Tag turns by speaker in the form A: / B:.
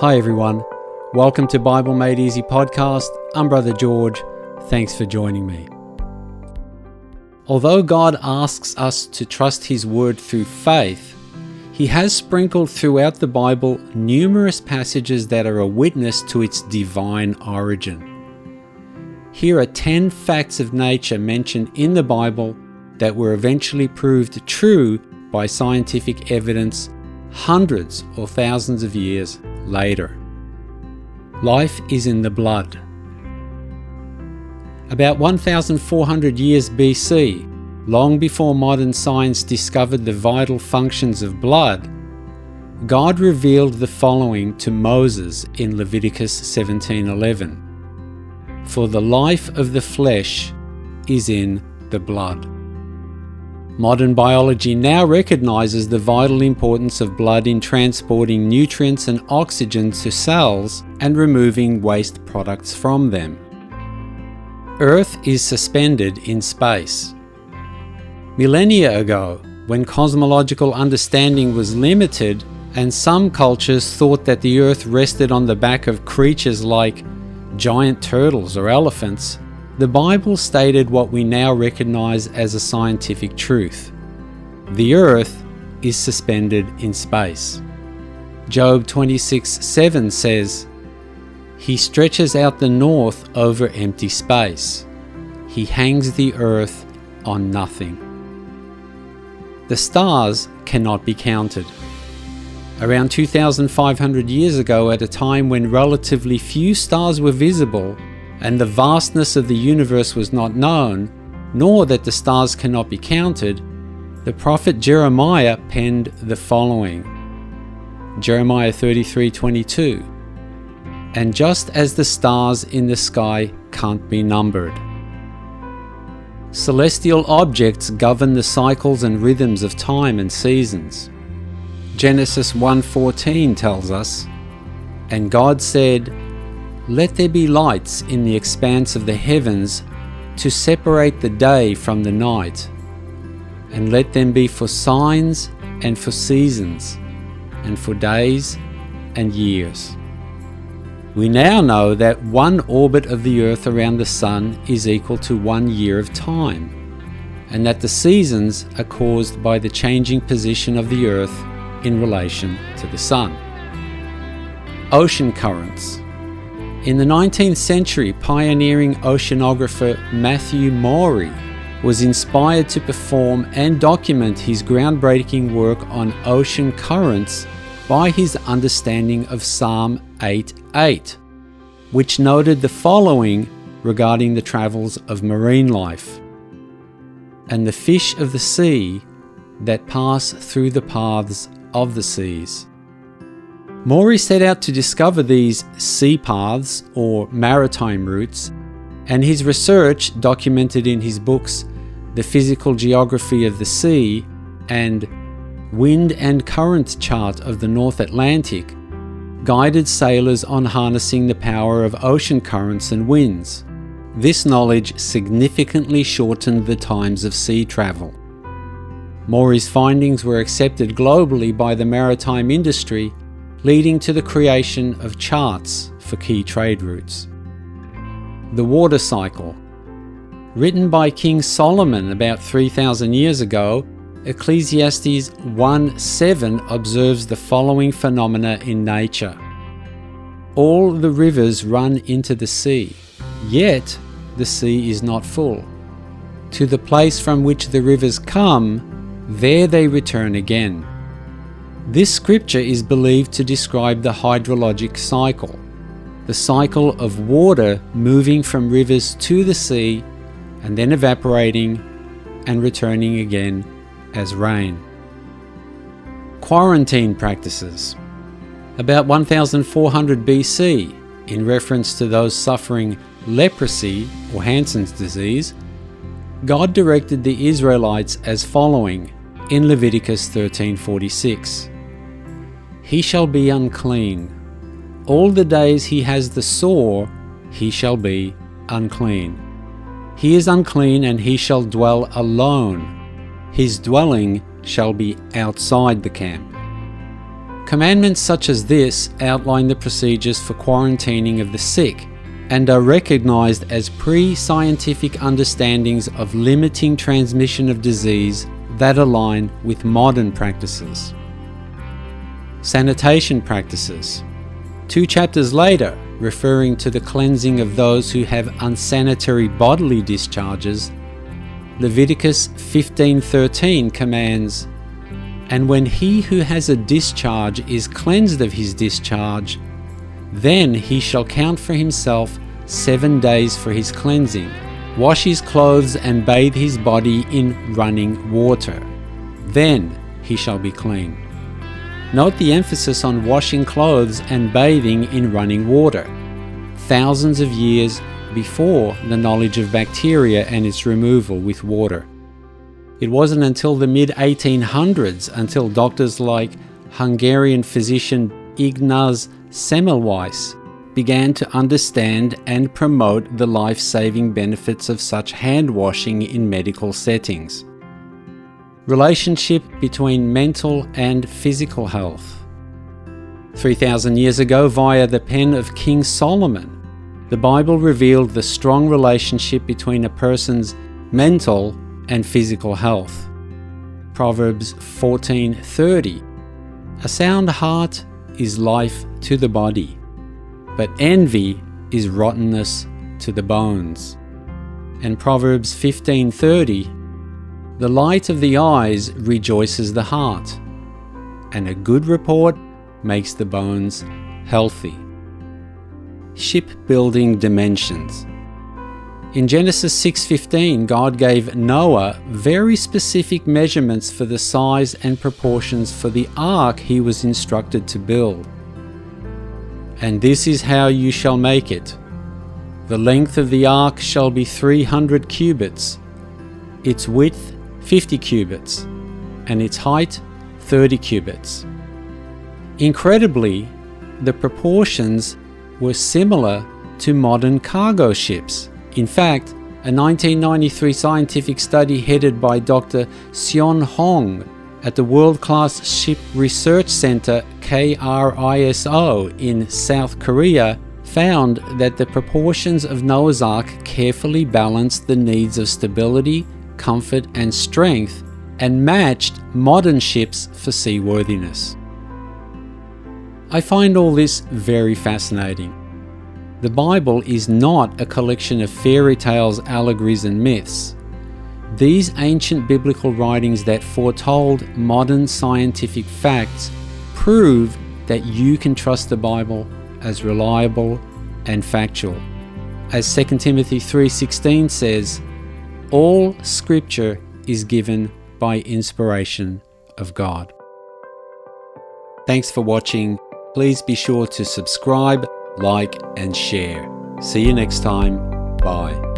A: Hi everyone, welcome to Bible Made Easy podcast. I'm Brother George. Thanks for joining me. Although God asks us to trust His Word through faith, He has sprinkled throughout the Bible numerous passages that are a witness to its divine origin. Here are 10 facts of nature mentioned in the Bible that were eventually proved true by scientific evidence hundreds or thousands of years later. Life is in the blood. About 1,400 years BC, long before modern science discovered the vital functions of blood, God revealed the following to Moses in Leviticus 17:11. For the life of the flesh is in the blood. Modern biology now recognizes the vital importance of blood in transporting nutrients and oxygen to cells and removing waste products from them. Earth is suspended in space. Millennia ago, when cosmological understanding was limited and some cultures thought that the Earth rested on the back of creatures like giant turtles or elephants, the Bible stated what we now recognize as a scientific truth. The Earth is suspended in space. Job 26:7 says, He stretches out the north over empty space. He hangs the earth on nothing. The stars cannot be counted. Around 2,500 years ago, at a time when relatively few stars were visible, and the vastness of the universe was not known, nor that the stars cannot be counted, the prophet Jeremiah penned the following. Jeremiah 33:22. And just as the stars in the sky can't be numbered. Celestial objects govern the cycles and rhythms of time and seasons. Genesis 1:14 tells us, And God said, Let there be lights in the expanse of the heavens to separate the day from the night, and let them be for signs and for seasons, and for days and years. We now know that one orbit of the earth around the sun is equal to 1 year of time, and that the seasons are caused by the changing position of the earth in relation to the sun. Ocean currents. In the 19th century, pioneering oceanographer Matthew Maury was inspired to perform and document his groundbreaking work on ocean currents by his understanding of Psalm 8:8, which noted the following regarding the travels of marine life. And the fish of the sea that pass through the paths of the seas. Maury set out to discover these sea paths or maritime routes, and his research, documented in his books The Physical Geography of the Sea and Wind and Current Chart of the North Atlantic, guided sailors on harnessing the power of ocean currents and winds. This knowledge significantly shortened the times of sea travel. Maury's findings were accepted globally by the maritime industry, leading to the creation of charts for key trade routes. The water cycle. Written by King Solomon about 3,000 years ago, Ecclesiastes 1:7 observes the following phenomena in nature. All the rivers run into the sea, yet the sea is not full. To the place from which the rivers come, there they return again. This scripture is believed to describe the hydrologic cycle, the cycle of water moving from rivers to the sea and then evaporating and returning again as rain. Quarantine practices. About 1,400 BC, in reference to those suffering leprosy or Hansen's disease, God directed the Israelites as following in Leviticus 13:46. He shall be unclean. All the days he has the sore, he shall be unclean. He is unclean, and he shall dwell alone. His dwelling shall be outside the camp. Commandments such as this outline the procedures for quarantining of the sick and are recognized as pre-scientific understandings of limiting transmission of disease that align with modern practices. Sanitation practices. 2 chapters later, referring to the cleansing of those who have unsanitary bodily discharges, Leviticus 15:13 commands, "And when he who has a discharge is cleansed of his discharge, then he shall count for himself 7 days for his cleansing, wash his clothes and bathe his body in running water. Then he shall be clean." Note the emphasis on washing clothes and bathing in running water, thousands of years before the knowledge of bacteria and its removal with water. It wasn't until the mid-1800s until doctors like Hungarian physician Ignaz Semmelweis began to understand and promote the life-saving benefits of such hand washing in medical settings. Relationship between mental and physical health. 3,000 years ago, via the pen of King Solomon, the Bible revealed the strong relationship between a person's mental and physical health. Proverbs 14:30. A sound heart is life to the body, but envy is rottenness to the bones. And Proverbs 15:30. The light of the eyes rejoices the heart, and a good report makes the bones healthy. Shipbuilding dimensions. In Genesis 6:15, God gave Noah very specific measurements for the size and proportions for the ark he was instructed to build. "And this is how you shall make it. The length of the ark shall be 300 cubits, its width 50 cubits, and its height 30 cubits. Incredibly, the proportions were similar to modern cargo ships. In fact, a 1993 scientific study headed by Dr. Seon Hong at the world-class Ship Research Center KRISO in South Korea found that the proportions of Noah's Ark carefully balanced the needs of stability, comfort and strength and matched modern ships for seaworthiness. I find all this very fascinating. The Bible is not a collection of fairy tales, allegories and myths. These ancient biblical writings that foretold modern scientific facts prove that you can trust the Bible as reliable and factual. As 2 Timothy 3:16 says, all Scripture is given by inspiration of God. Thanks for watching. Please be sure to subscribe, like and share. See you next time. Bye.